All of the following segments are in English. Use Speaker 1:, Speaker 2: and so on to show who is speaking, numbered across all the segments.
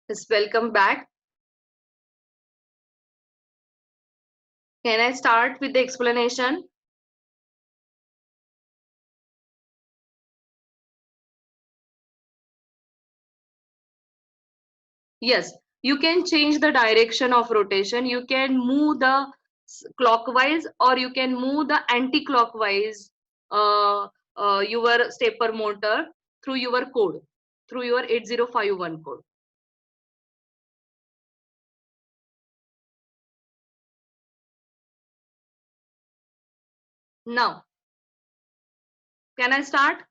Speaker 1: Yes, welcome back. Can I start with the explanation? Yes, you can change the direction of rotation. You can move the clockwise or you can move the anti-clockwise your stepper motor through your code, through your 8051 code. Now, can I start?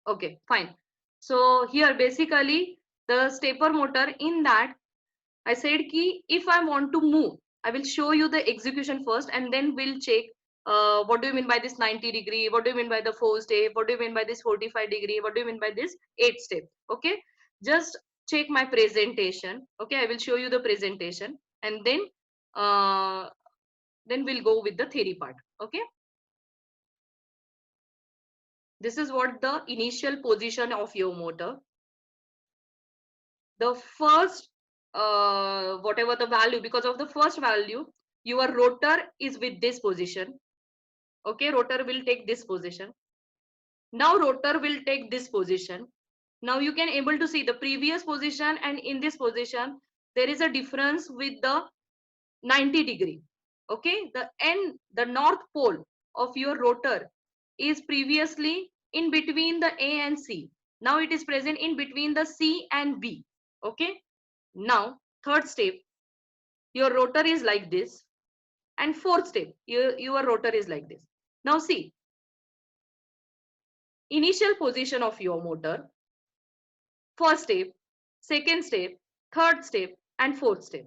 Speaker 1: Okay, fine. So here basically the stepper motor, in that I said ki if I want to move, I will show you the execution first and then we'll check what do you mean by this 90-degree, what do you mean by the 4 step, what do you mean by this 45-degree, what do you mean by this 8 step. Okay, just check my presentation. Okay, I will show you the presentation and then we'll go with the theory part. Okay, this is what the initial position of your motor. The first whatever the value, because of the first value your rotor is with this position. Okay, rotor will take this position. Now rotor will take this position. Now you can able to see the previous position and in this position there is a difference with the 90-degree. Okay, the north pole of your rotor is previously in between the A and C. Now it is present in between the C and B. Okay, now third step, your rotor is like this, and fourth step, your rotor is like this. Now see, initial position of your motor, first step, second step, third step, and fourth step.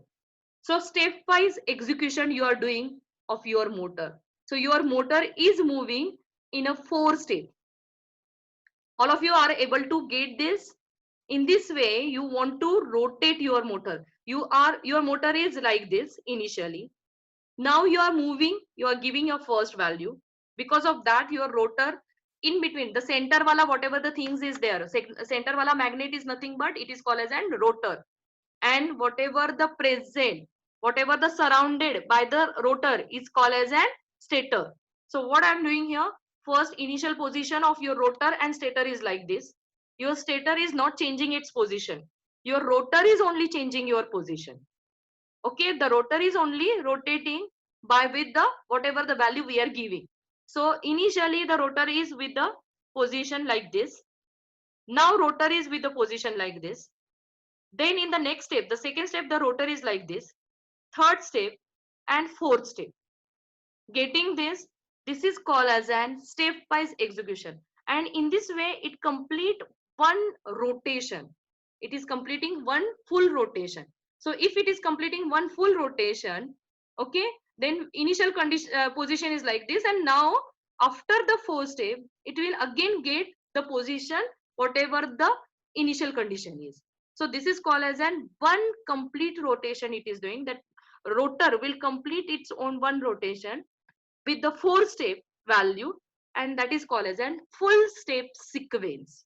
Speaker 1: So step-wise execution you are doing of your motor. So your motor is moving in a 4 step. All of you are able to get this. In this way, you want to rotate your motor. Your motor is like this initially. Now you are moving, you are giving your first value. Because of that, your rotor in between the center wala, whatever the things is there, center wala magnet is nothing but it is called as an rotor. And whatever the present, whatever the surrounded by the rotor is called as an stator. So what I'm doing here, first initial position of your rotor and stator is like this. Your stator is not changing its position. Your rotor is only changing your position. Okay, the rotor is only rotating by with the whatever the value we are giving. So initially the rotor is with the position like this. Now rotor is with the position like this. Then in the next step, the second step, the rotor is like this. Third step and fourth step. Getting this is called as an step-wise execution. And in this way, it complete one rotation. It is completing one full rotation. So if it is completing one full rotation, okay, then initial condition position is like this, and now after the fourth step, it will again get the position whatever the initial condition is. So this is called as an one complete rotation it is doing. That rotor will complete its own one rotation with the 4 step value, and that is called as an full step sequence.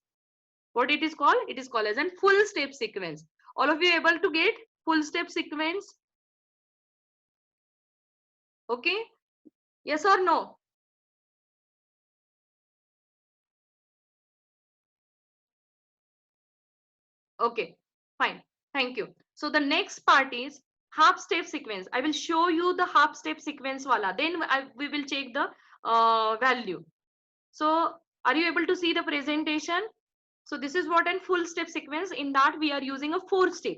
Speaker 1: What it is called? It is called as a full step sequence. All of you able to get full step sequence? Okay, yes or no? Okay, fine, thank you. So the next part is half step sequence. I will show you the half step sequence wala, then we will check the value. So are you able to see the presentation? So this is what a full step sequence. In that we are using a 4 step.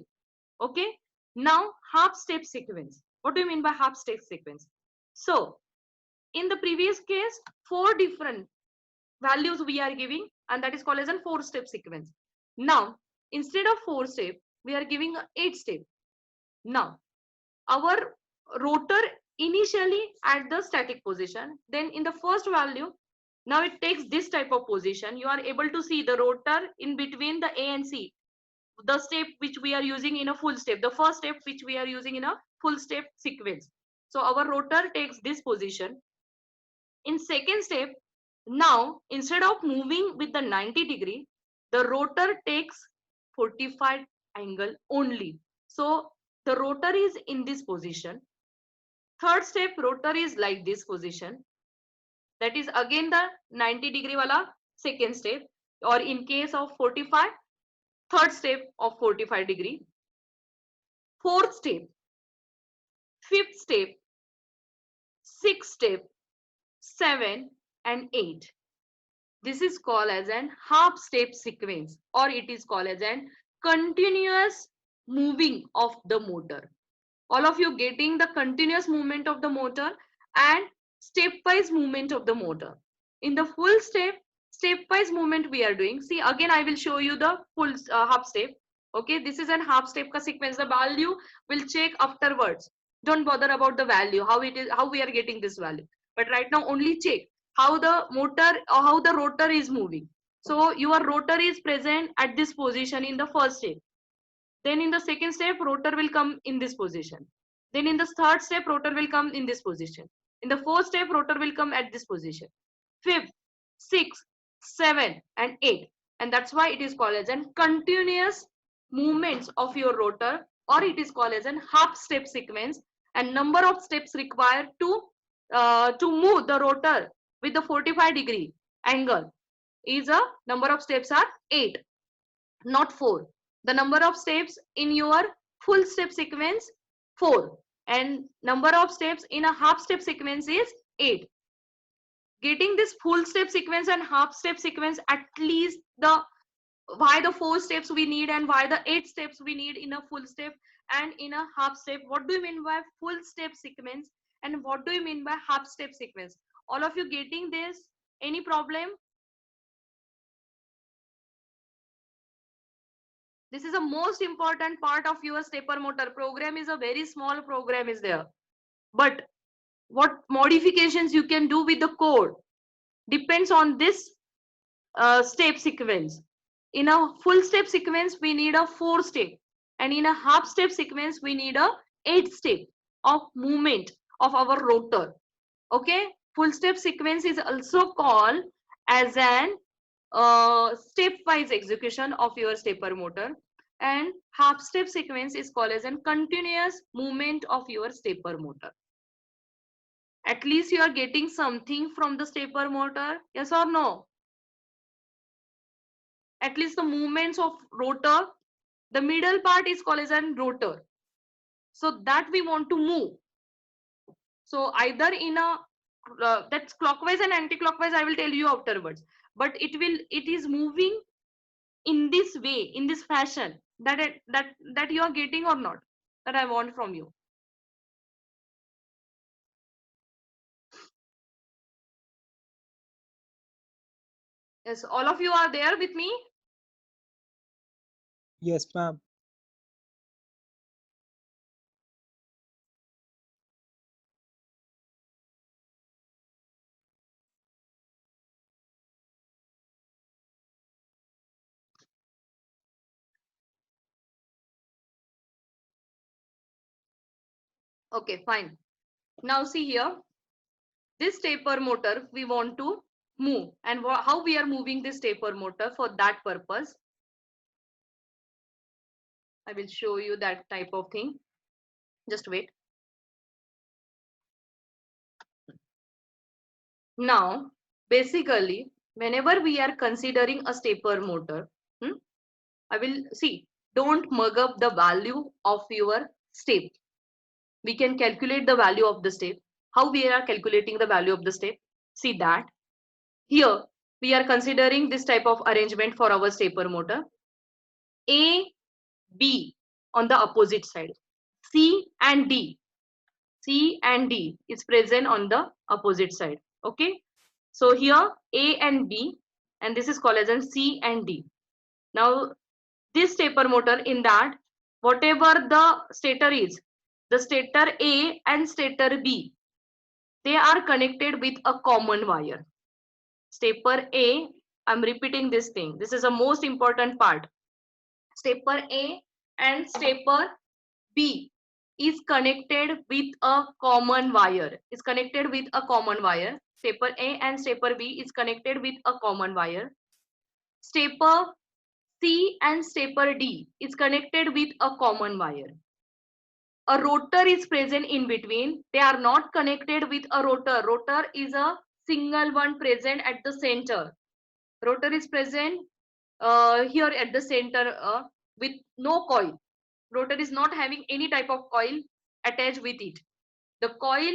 Speaker 1: Okay, now half step sequence. What do you mean by half step sequence? So in the previous case, 4 different values we are giving, and that is called as a 4 step sequence. Now instead of 4 step, we are giving a 8 step. Now our rotor initially at the static position, then in the first value, now it takes this type of position. You are able to see the rotor in between the A and C, the step which we are using in a full step, the first step which we are using in a full step sequence. So our rotor takes this position. In second step, now instead of moving with the 90-degree, the rotor takes 45 angle only. So the rotor is in this position. Third step, rotor is like this position. That is again the 90-degree wala second step, or in case of 45, third step of 45-degree. Fourth step, fifth step, sixth step, 7 and 8. This is called as an half step sequence, or it is called as an continuous moving of the motor. All of you getting the continuous movement of the motor and stepwise movement of the motor. In the full step, stepwise movement we are doing. See, again I will show you the full half step. Okay, this is an half step ka sequence. The value will check afterwards. Don't bother about the value, how it is, how we are getting this value. But right now only check how the motor or how the rotor is moving. So your rotor is present at this position in the first step. Then in the second step, rotor will come in this position. Then in the third step, rotor will come in this position. In the fourth step, rotor will come at this position. Fifth, sixth, 7 and 8. And that's why it is called as a continuous movements of your rotor, or it is called as a half step sequence. And number of steps required to move the rotor with the 45-degree angle is a number of steps are 8, not 4. The number of steps in your full step sequence 4, and number of steps in a half step sequence is 8. Getting this full step sequence and half step sequence, at least the why the 4 steps we need and why the 8 steps we need in a full step and in a half step. What do you mean by full step sequence and what do you mean by half step sequence? All of you getting this? Any problem? This is a most important part of your stepper motor. Program is a very small program is there. But what modifications you can do with the code depends on this step sequence. In a full step sequence, we need a 4 step. And in a half step sequence, we need a 8 step of movement of our rotor. Okay. Full step sequence is also called as an stepwise execution of your stepper motor, and half step sequence is called as a continuous movement of your stepper motor. At least you are getting something from the stepper motor, yes or no? At least the movements of rotor, the middle part is called as a rotor, so that we want to move. So either in a that's clockwise and anti-clockwise, I will tell you afterwards, but it is moving in this way, in this fashion, that you are getting or not, that I want from you. Yes, all of you are there with me?
Speaker 2: Yes, ma'am.
Speaker 1: Okay, fine. Now see here, this stepper motor we want to move, and how we are moving this stepper motor. For that purpose, I will show you that type of thing. Just wait. Now, basically, whenever we are considering a stepper motor, I will see, don't mug up the value of your step. We can calculate the value of the step. How we are calculating the value of the step? See that here we are considering this type of arrangement for our stepper motor. A, B on the opposite side. C and D. C and D is present on the opposite side. Okay. So here A and B, and this is called as in C and D. Now this stepper motor, in that whatever the stator is, the stator A and stator B, they are connected with a common wire. Stepper A, I'm repeating this thing. This is a most important part. Stepper A and stepper B is connected with a common wire. Is connected with a common wire. Stepper A and stepper B is connected with a common wire. Stepper C and stepper D is connected with a common wire. A rotor is present in between. They are not connected with a rotor. Rotor is a single one present at the center. Rotor is present here at the center with no coil. Rotor is not having any type of coil attached with it. The coil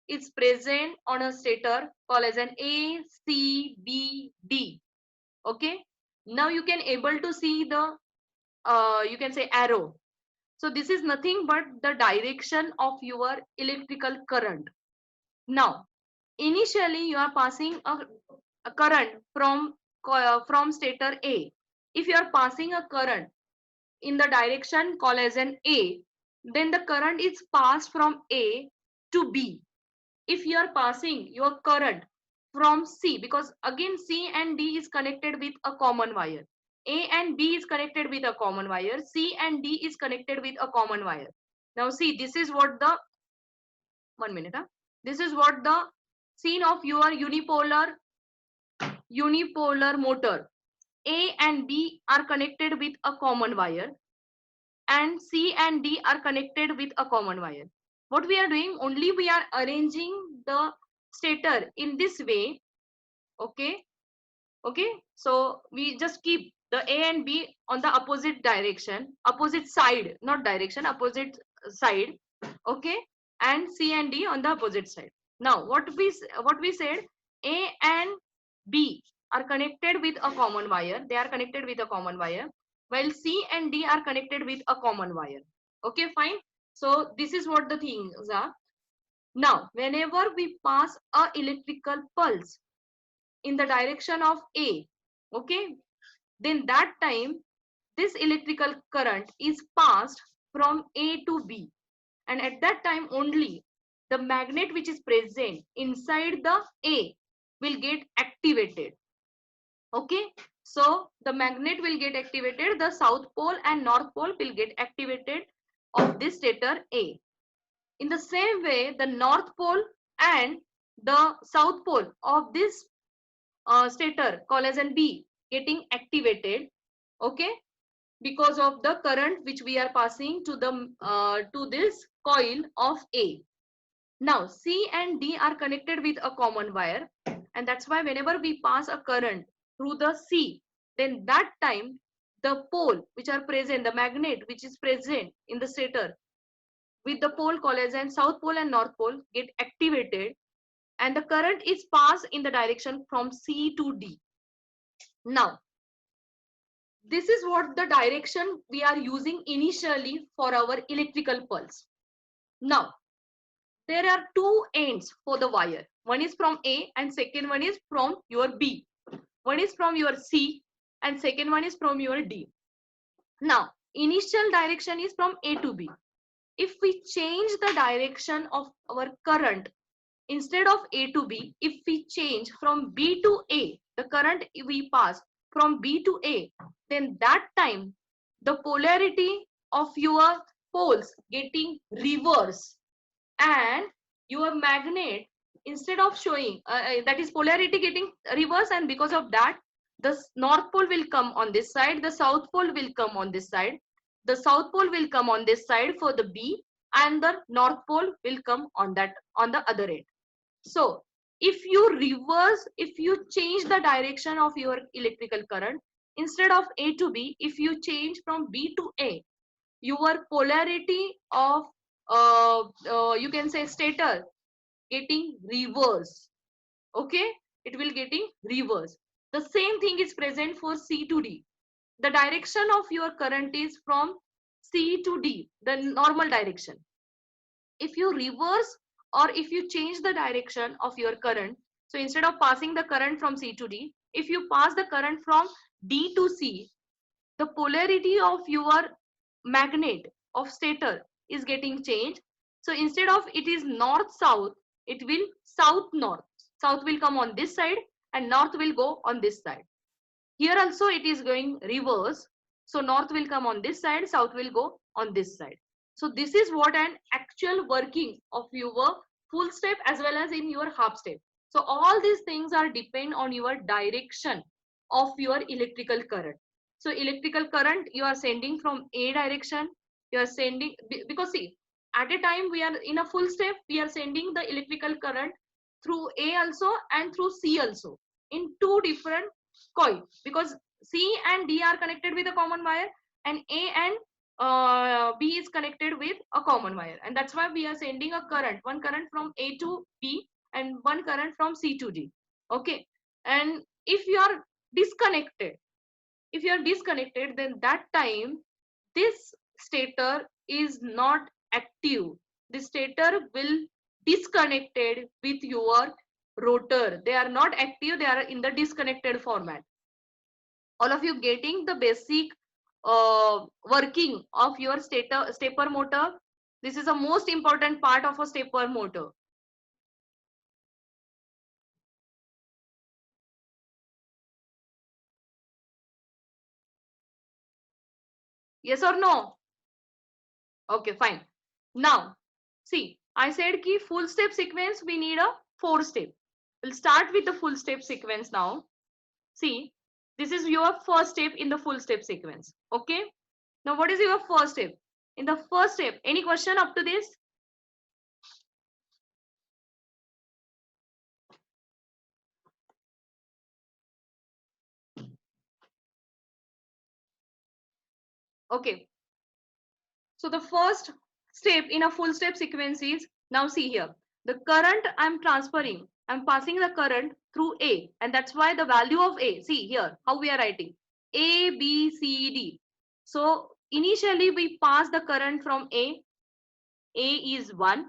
Speaker 1: is present on a stator called as an A, C, B, D. Okay. Now you can able to see the you can say arrow. So this is nothing but the direction of your electrical current. Now, initially you are passing a current from stator A. If you are passing a current in the direction called as an A, then the current is passed from A to B. If you are passing your current from C, because again C and D is connected with a common wire. A and B is connected with a common wire. C and D is connected with a common wire. Now see, this is what the, 1 minute. This is what the scene of your unipolar motor. A and B are connected with a common wire, and C and D are connected with a common wire. What we are doing, only we are arranging the stator in this way. Okay. So we just keep the A and B on the opposite direction, opposite side, not direction, opposite side. Okay. And C and D on the opposite side. Now what we said, A and B are connected with a common wire. They are connected with a common wire, while C and D are connected with a common wire. Okay, fine. So this is what the things are. Now, whenever we pass a electrical pulse in the direction of A, okay, then that time this electrical current is passed from A to B, and at that time only the magnet which is present inside the A will get activated. Okay, so the magnet will get activated, the south pole and north pole will get activated of this stator A. In the same way, the north pole and the south pole of this stator called as an B getting activated. Okay, because of the current which we are passing to the to this coil of A. Now C and D are connected with a common wire, and that's why whenever we pass a current through the C, then that time the pole which are present, the magnet which is present in the stator with the pole called as an south pole and north pole get activated, and the current is passed in the direction from C to D. Now this is what the direction we are using initially for our electrical pulse. Now there are two ends for the wire. One is from A and second one is from your B. One is from your C and second one is from your D. Now initial direction is from A to B. If we change the direction of our current, instead of A to B, if we change from B to A, the current we pass from B to A, then that time the polarity of your poles getting reversed, and your magnet, instead of showing that is polarity getting reversed, and because of that the north pole will come on this side, the south pole will come on this side, the south pole will come on this side for the B, and the north pole will come on that on the other end. So if you reverse, if you change the direction of your electrical current, instead of A to B, if you change from B to A, your polarity of you can say stator getting reverse. Okay, it will getting reverse. The same thing is present for C to D. The direction of your current is from C to D, the normal direction. If you reverse or if you change the direction of your current, so instead of passing the current from C to D, if you pass the current from D to C, the polarity of your magnet of stator is getting changed. So instead of it is north south, it will south north. South will come on this side and north will go on this side. Here also it is going reverse. So north will come on this side, south will go on this side. So this is what an actual working of your full step as well as in your half step. So all these things are depend on your direction of your electrical current. So electrical current you are sending from A direction, you are sending, because see, at a time we are in a full step, we are sending the electrical current through A also and through C also in two different coil, because C and D are connected with a common wire and A and B is connected with a common wire, and that's why we are sending a current, one current from A to B and one current from C to D. Okay, and if you are disconnected, then that time this stator is not active. The stator will disconnected with your rotor. They are not active, they are in the disconnected format. All of you getting the basic working of your stepper motor? This is a most important part of a stepper motor. Yes or no? Okay, fine. Now, see, I said ki full step sequence, we need a 4-step. We'll start with the full step sequence now. See, this is your first step in the full step sequence. Okay. Now, what is your first step? In the first step, any question up to this? Okay. So the first step in a full step sequence is, now see here, the current I'm transferring, I'm passing the current through A, and that's why the value of A, see here, how we are writing, A, B, C, D. So initially we pass the current from A is 1,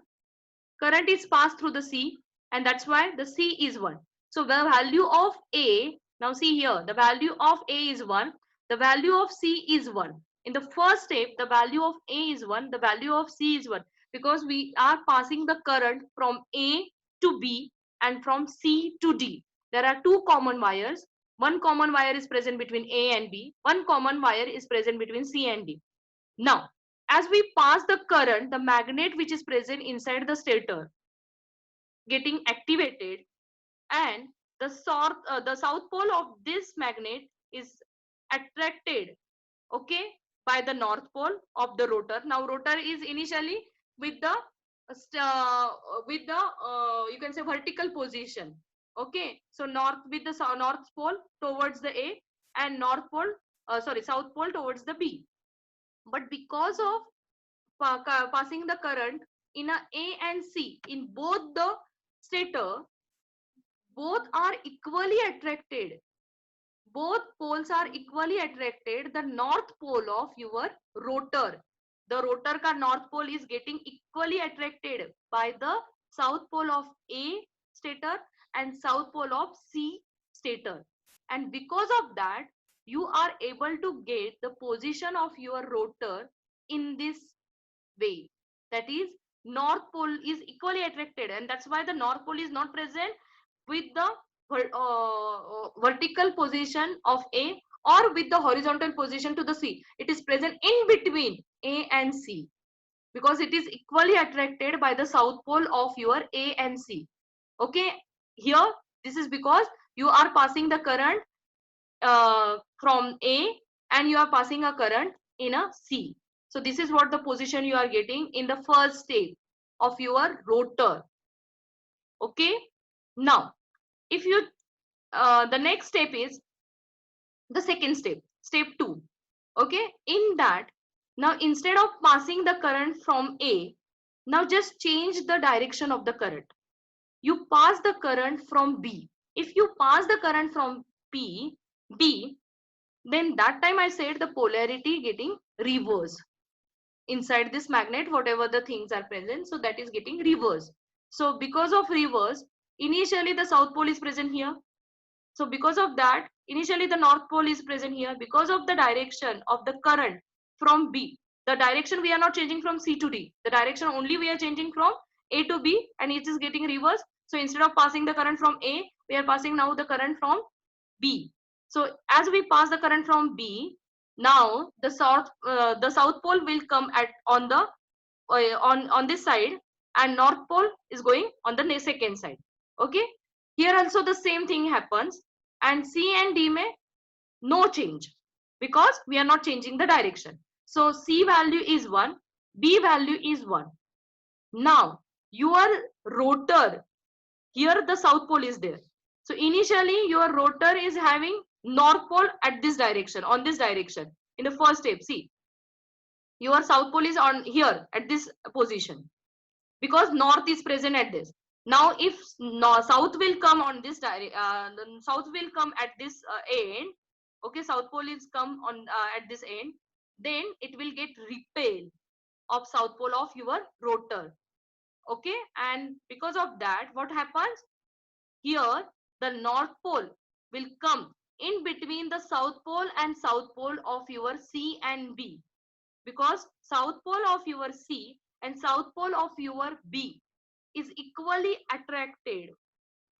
Speaker 1: current is passed through the C, and that's why the C is 1. So the value of A, now see here, the value of A is 1, the value of C is 1. In the first step, the value of A is 1, the value of C is 1, because we are passing the current from A to B and from C to D. There are two common wires. One common wire is present between A and B. One common wire is present between C and D. Now, as we pass the current, the magnet which is present inside the stator getting activated, and the south pole of this magnet is attracted, okay, by the north pole of the rotor. Now rotor is initially with the you can say vertical position. Okay, so north with the north pole towards the A and north pole south pole towards the B. But because of passing the current in A and C in both the stator, both are equally attracted. Both poles are equally attracted. The north pole of your rotor, the rotor ka north pole is getting equally attracted by the south pole of A stator and south pole of C stator. And because of that, you are able to get the position of your rotor in this way. That is, north pole is equally attracted, and that's why the north pole is not present with the vertical position of A or with the horizontal position to the C. It is present in between A and C because it is equally attracted by the south pole of your A and C. Okay, here this is because you are passing the current from A and you are passing a current in a C. So this is what the position you are getting in the first stage of your rotor. Okay, now if you the next step is the second step, step 2. Okay, in that, now instead of passing the current from A, now just change the direction of the current. You pass the current from B. If you pass the current from B, then that time I said the polarity getting reversed inside this magnet, whatever the things are present, so that is getting reversed. So because of reverse, initially the south pole is present here. So because of that, initially the north pole is present here. Because of the direction of the current from B, the direction we are not changing from C to D, the direction only we are changing from A to B, and it is getting reversed. So instead of passing the current from A, we are passing now the current from B. So as we pass the current from B, now the south pole will come at on the on this side, and north pole is going on the second side. Okay, Here also the same thing happens, and C and D may no change because we are not changing the direction. So C value is 1, B value is 1. Now your rotor, here the south pole is there. So initially your rotor is having north pole at this direction, on this direction. In the first step, see, your south pole is on here at this position because north is present at this. Now if south will come on this south will come at this end, okay, south pole is come on at this end, then it will get repel of south pole of your rotor, okay. And because of that, what happens here, the north pole will come in between the south pole and south pole of your C and B, because south pole of your C and south pole of your B is equally attracted.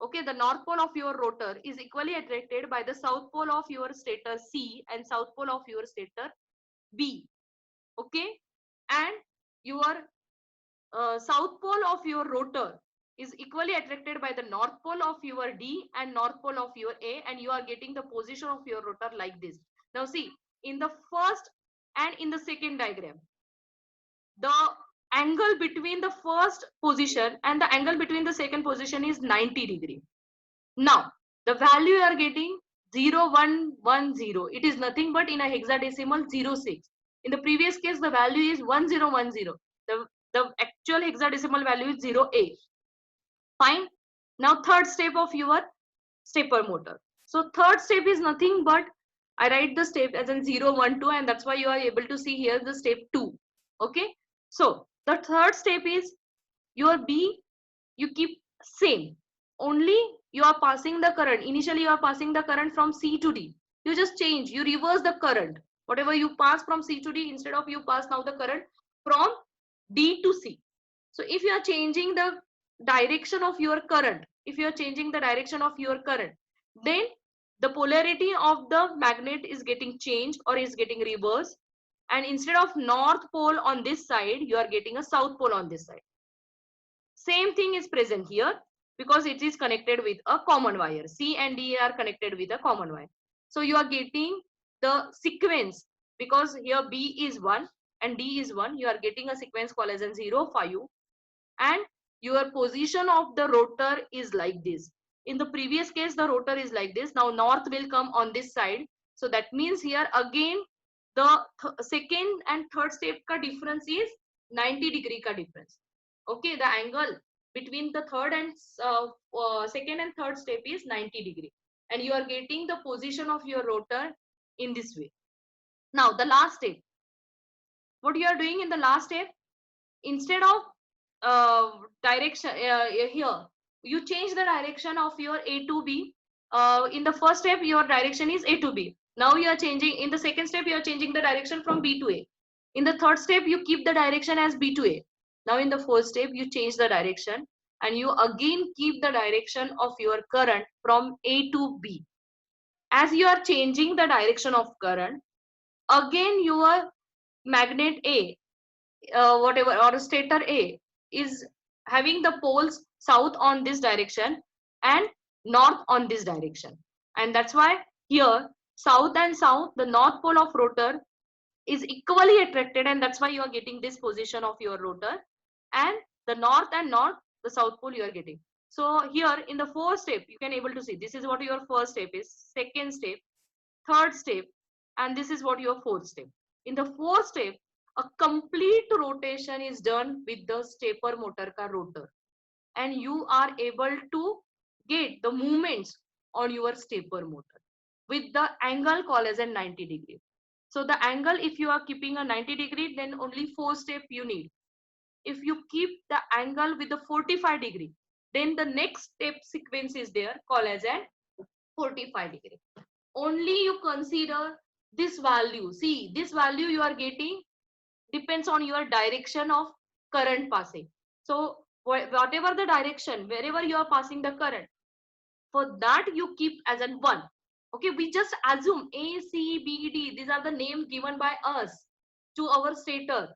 Speaker 1: Okay, the north pole of your rotor is equally attracted by the south pole of your stator C and south pole of your stator B. Okay, and your south pole of your rotor is equally attracted by the north pole of your D and north pole of your A, and you are getting the position of your rotor like this. Now see, in the first and in the second diagram, the angle between the first position and the angle between the second position is 90 degree. Now the value you are getting 0110, it is nothing but in a hexadecimal 06. In the previous case the value is 1010, the actual hexadecimal value is 0A. Fine. Now third step of your stepper motor. So third step is nothing but I write the step as in 0 1 2, and that's why you are able to see here the step 2. Okay, so the third step is your B, you keep same, only you are passing the current. Initially you are passing the current from C to D, you just change, you reverse the current. Whatever you pass from C to D, instead of you pass now the current from D to C. So if you are changing the direction of your current, if you are changing the direction of your current, then the polarity of the magnet is getting changed or is getting reversed, and instead of north pole on this side, you are getting a south pole on this side. Same thing is present here because it is connected with a common wire. C and D are connected with a common wire. So you are getting the sequence, because here B is 1 and D is 1. You are getting a sequence called as an 0 5, and your position of the rotor is like this. In the previous case the rotor is like this. Now north will come on this side, so that means here again the second and third step ka difference is 90 degree ka difference. Okay, the angle between the third and second and third step is 90 degree, and you are getting the position of your rotor in this way. Now the last step, what you are doing in the last step, instead of direction here, you change the direction of your A to B. In the first step your direction is A to B. Now you are changing, in the second step you are changing the direction from B to A. In the third step you keep the direction as B to A. Now in the fourth step you change the direction, and you again keep the direction of your current from A to B. As you are changing the direction of current, again your magnet A, whatever, or stator A is having the poles south on this direction and north on this direction, and that's why here south and south, the north pole of rotor is equally attracted, and that's why you are getting this position of your rotor, and the north and north, the south pole you are getting. So here in the fourth step you can able to see this is what your first step is, second step, third step, and this is what your fourth step. In the fourth step, a complete rotation is done with the stepper motor ka rotor, and you are able to get the movements on your stepper motor with the angle called as a 90 degree. So the angle, if you are keeping a 90 degree, then only 4 step you need. If you keep the angle with the 45 degree, then the next step sequence is there called as a 45 degree. Only you consider this value. See, this value you are getting depends on your direction of current passing. So whatever the direction, wherever you are passing the current, for that you keep as an 1. Okay, we just assume A, C, B, D, these are the names given by us to our stator.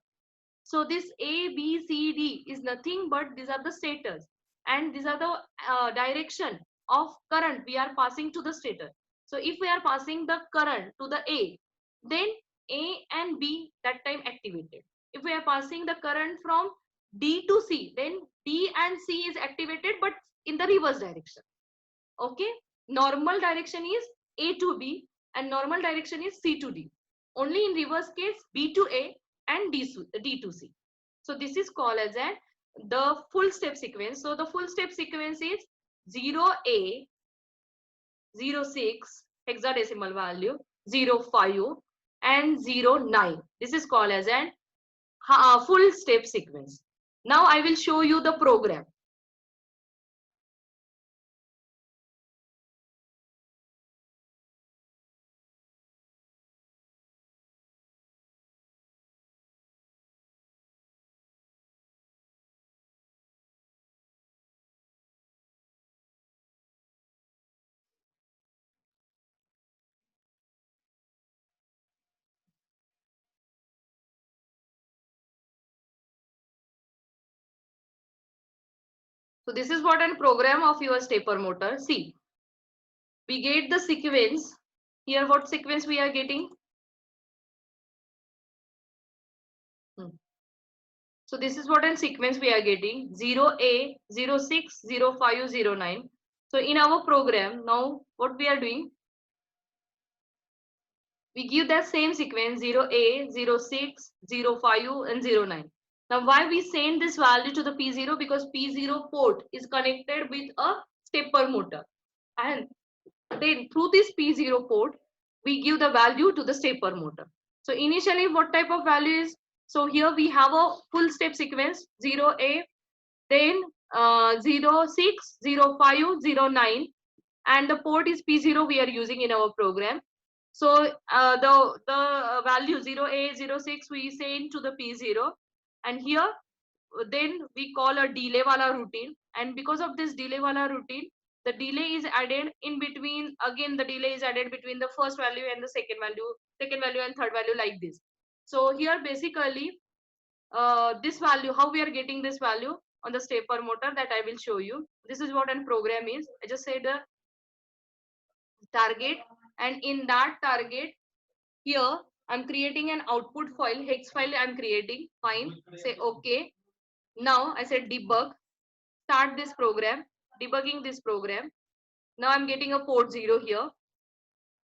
Speaker 1: So this A, B, C, D is nothing but these are the stators, and these are the direction of current we are passing to the stator. So if we are passing the current to the A, then A and B that time activated. If we are passing the current from D to C, then D and C is activated but in the reverse direction. Okay, normal direction is A to B and normal direction is C to D. Only in reverse case B to A and D to C. So this is called as the full step sequence. So the full step sequence is 0A, 06 hexadecimal value, 05 and 09. This is called as an full step sequence. Now I will show you the program. So this is what a program of your stepper motor. See, we get the sequence. Here what sequence we are getting? So this is what a sequence we are getting, 0A, 06, 05, 09. So in our program, now what we are doing? We give that same sequence 0A, 06, 05 and 09. Now why we send this value to the P0? Because P0 port is connected with a stepper motor. And then through this P0 port, we give the value to the stepper motor. So initially what type of value is? So here we have a full step sequence 0A, then 06, 05, 09 and the port is P0 we are using in our program. So the value 0A, 06 we send to the P0 and here then we call a delay wala routine, and because of this delay wala routine the delay is added in between, again the delay is added between the first value and the second value and third value like this. So here basically this value, how we are getting this value on the stepper motor, that I will show you. This is what a program is. I just said the target, and in that target here I'm creating an output file, hex file I'm creating. Fine, say okay. Now I said debug, start this program, debugging this program. Now I'm getting a port 0 here.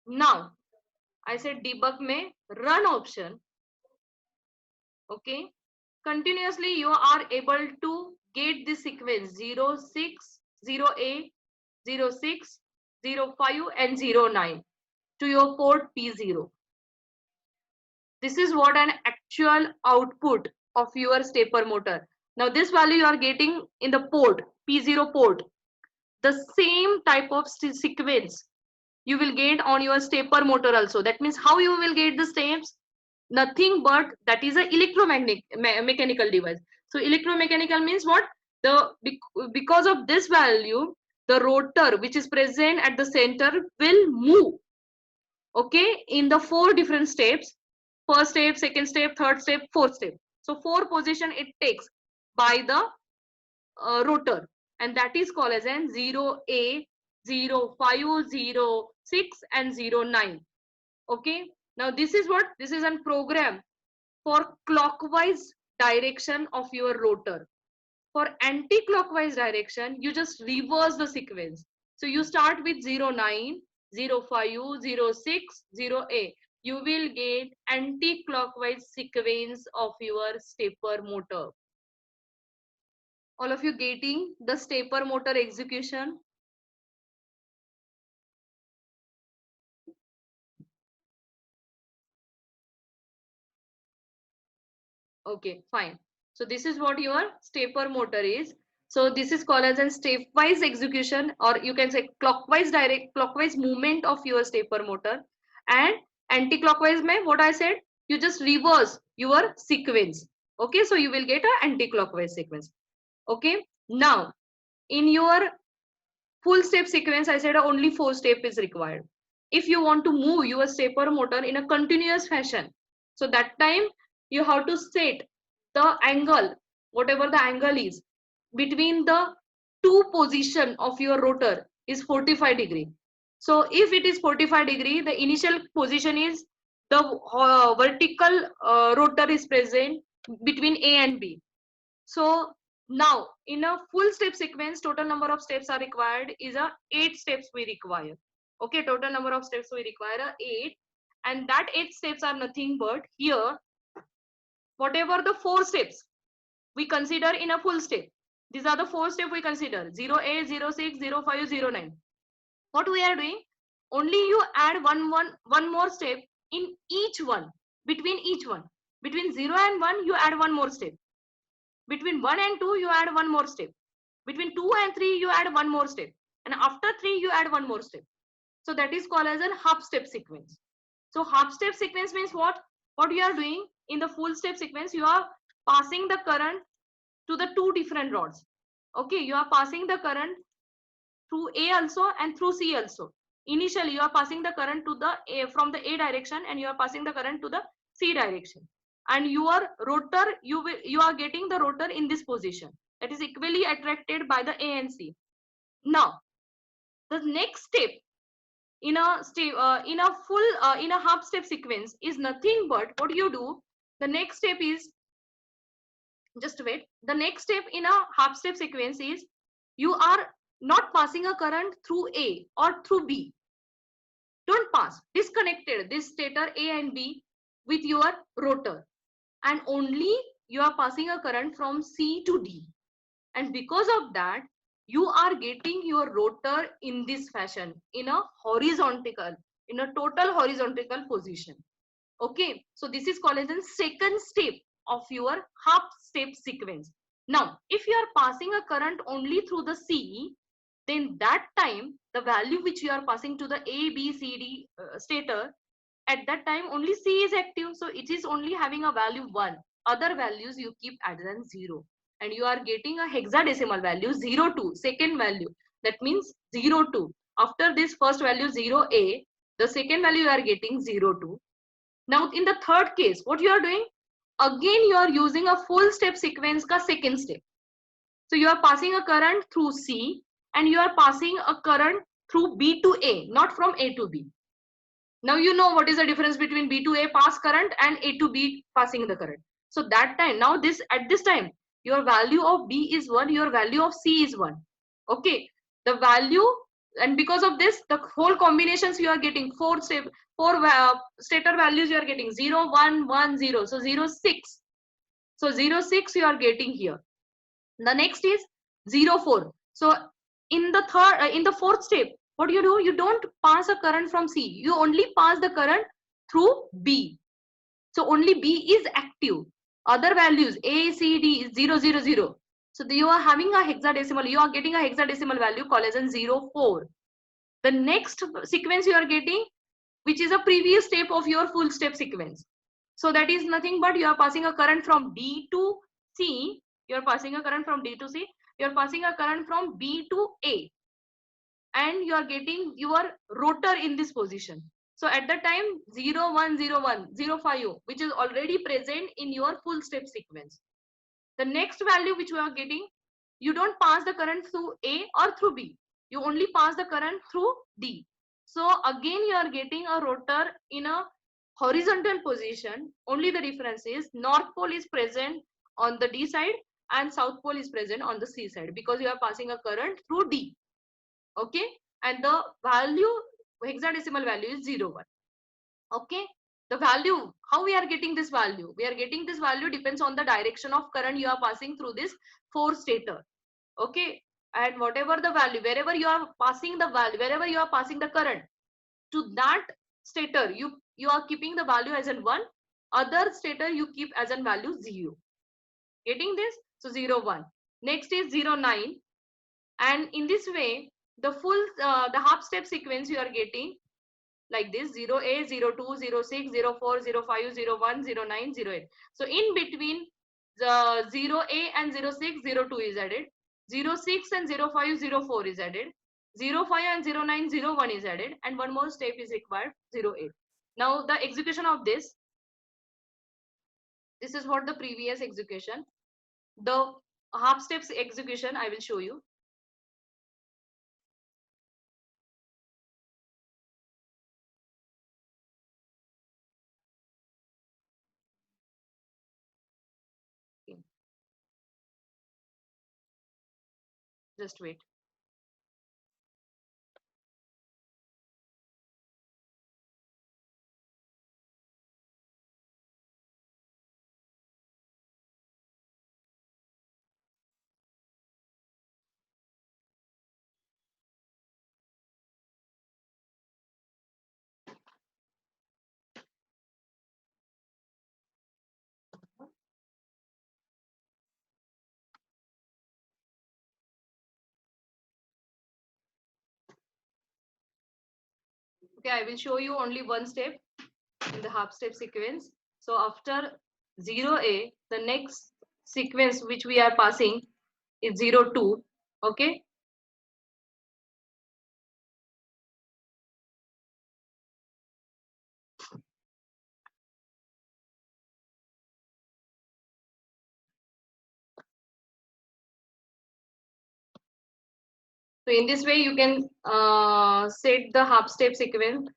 Speaker 1: Now I said debug mein run option. Okay, continuously you are able to get the sequence 06, 0A, 06, 05 and 09 to your port P0. This is what an actual output of your stepper motor. Now this value you are getting in the port P0 port. The same type of sequence you will get on your stepper motor also. That means how you will get the steps? Nothing but that is a mechanical device. So electromechanical means what? Because of this value, the rotor which is present at the center will move. Okay, in the 4 different steps: first step, second step, third step, fourth step. So 4 position it takes by the rotor, and that is called as an 0A, 05, 06 and 09. Okay, now this is what? This is a program for clockwise direction of your rotor. For anti-clockwise direction, you just reverse the sequence. So you start with 09, 05, 06, 0A. You will get anti-clockwise sequence of your stepper motor. All of you getting the stepper motor execution? Okay, fine. So this is what your stepper motor is. So this is called as a stepwise execution, or you can say clockwise movement of your stepper motor. And anti-clockwise mein what I said, you just reverse your sequence. Okay, so you will get an anti-clockwise sequence. Okay, now in your full step sequence I said only 4 step is required. If you want to move your stepper motor in a continuous fashion, so that time you have to set the angle, whatever the angle is between the 2 position of your rotor. is 45 degree. So if it is 45 degree, the initial position is the vertical rotor is present between A and B. So now in a full step sequence, total number of steps are required is a 8 steps we require. Okay, total number of steps we require are 8, and that 8 steps are nothing but here whatever the 4 steps we consider in a full step. These are the 4 steps we consider: 0A, 06, 05, 09. What we are doing? Only you add one more step in each one, between each one. Between 0 and 1, you add one more step. Between 1 and 2, you add one more step. Between 2 and 3, you add one more step. And after 3, you add one more step. So that is called as a half step sequence. So half step sequence means what? What you are doing in the full step sequence, you are passing the current to the 2 different rods. Okay, you are passing the current through A also and through C also. Initially, you are passing the current to the A from the A direction, and you are passing the current to the C direction. And your rotor, you are getting the rotor in this position. That is equally attracted by the A and C. Now, the next step in a half step sequence is nothing but what you do. The next step is, just wait. The next step in a half step sequence is you are not passing a current through A or through B. Don't pass. Disconnected this stator A and B with your rotor, and only you are passing a current from C to D. And because of that, you are getting your rotor in this fashion, in a horizontal, in a total horizontal position. Okay, so this is called as the second step of your half step sequence. Now, if you are passing a current only through the C, then that time the value which you are passing to the A, B, C, D stator, at that time only C is active. So it is only having a value 1. Other values you keep as than 0. And you are getting a hexadecimal value 02, second value. That means 02. After this first value 0A, the second value you are getting 02. Now in the third case, what you are doing? Again you are using a full step sequence ka second step. So you are passing a current through C, and you are passing a current through B to A, not from A to B. Now you know what is the difference between B to A pass current and A to B passing the current. So that time, now at this time, your value of B is 1, your value of C is 1. Okay, the value, and because of this, the whole combinations you are getting, four stator values you are getting 0, 1, 1, 0. So 0, 6. So 0, 6 you are getting here. The next is 0, 4. So in the fourth step, what do? You don't pass a current from C. You only pass the current through B. So only B is active. Other values A, C, D is 0, 0, 0. So you are having a hexadecimal. You are getting a hexadecimal value called as 0, 4. The next sequence you are getting, which is a previous step of your full step sequence. So that is nothing but you are passing a current from D to C. You are passing a current from D to C. You are passing a current from B to A. And you are getting your rotor in this position. So at the time 0, 1, 0, 1, 0, 5, which is already present in your full step sequence. The next value which we are getting, you don't pass the current through A or through B. You only pass the current through D. So again you are getting a rotor in a horizontal position. Only the difference is north pole is present on the D side and south pole is present on the C side, because you are passing a current through D. Okay, and the value, hexadecimal value is 0, 1. Okay, the value, how we are getting this value? We are getting this value depends on the direction of current you are passing through this 4 stator. Okay, and whatever the value, wherever you are passing the value, wherever you are passing the current to that stator, you are keeping the value as an 1. Other stator you keep as an value 0. Getting this? So 0, 1. Next is 0, 9. And in this way, the full the half step sequence you are getting like this: 0A, 02, 06, 04, 05, 01, 09, 08. So in between the 0A and 06, 02 is added. 06 and 05, 04 is added. 05 and 09, 01 is added. And one more step is required, 08. Now the execution of this is what the previous execution. The half steps execution I will show you. Just wait. Okay, I will show you only one step in the half step sequence. So after 0A, the next sequence which we are passing is 02. Okay. So in this way, you can set the half step sequence.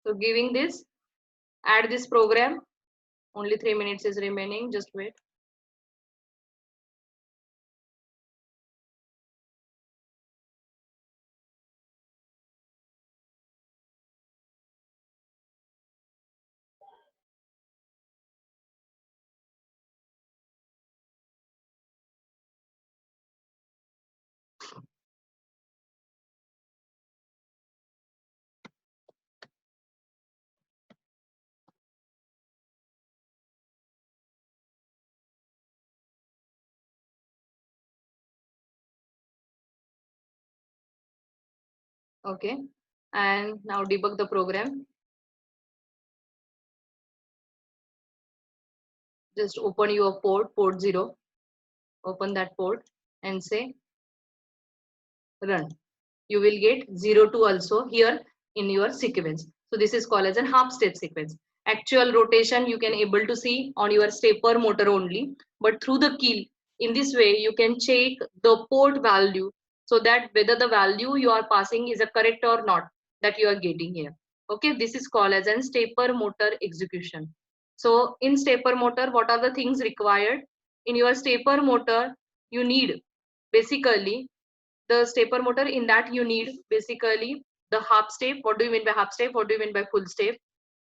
Speaker 1: So giving this, add this program. Only 3 minutes is remaining. Just wait. Okay. And now debug the program. Just open your port 0. Open that port and say run. You will get 02 also here in your sequence. So this is called as a half step sequence. Actual rotation you can able to see on your stepper motor only, but through the key, in this way you can check the port value, so that whether the value you are passing is a correct or not, that you are getting here. Okay, this is called as a stepper motor execution. So in stepper motor, what are the things required? In your stepper motor, you need basically the stepper motor. In that you need basically the half step. What do you mean by half step? What do you mean by full step?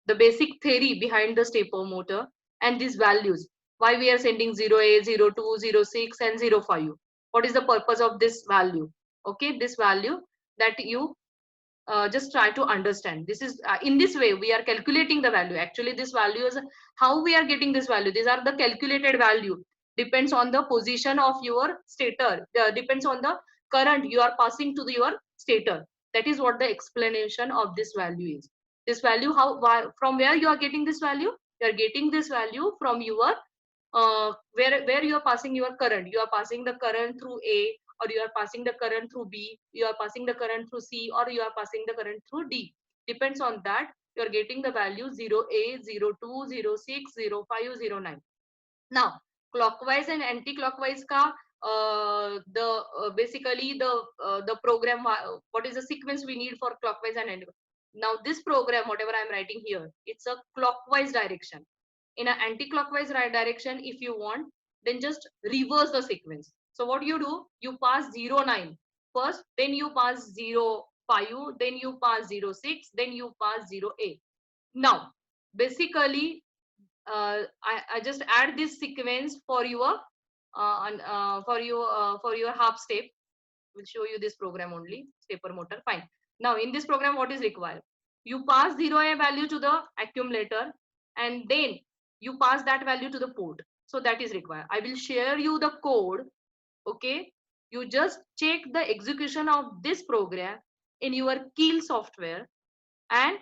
Speaker 1: The basic theory behind the stepper motor, and these values, why we are sending 0A, 02, 06 and 05. What is the purpose of this value? Okay, this value that you just try to understand. This is in this way we are calculating the value. Actually this value is how we are getting this value. These are the calculated value, depends on the position of your stator, depends on the current you are passing to your stator. That is what the explanation of this value is. This value, how, why, from where you are getting this value? You are getting this value from your where you are passing your current. You are passing the current through A, or you are passing the current through B, you are passing the current through C, or you are passing the current through D. Depends on that you are getting the value 0A, 02, 06, 05, 09. Now clockwise and anti-clockwise ka basically the program, what is the sequence we need for clockwise and anti. Now this program whatever I am writing here, it's a clockwise direction. In an anti-clockwise right direction, if you want, then just reverse the sequence. So what you do, you pass 09 first, then you pass 05, then you pass 06, then you pass 08. Now basically I just add this sequence for your for your half step. Will show you this program only, stepper motor. Fine. Now in this program, what is required? You pass 0A value to the accumulator, and then you pass that value to the port. So that is required. I will share you the code. Okay. You just check the execution of this program in your Keel software, and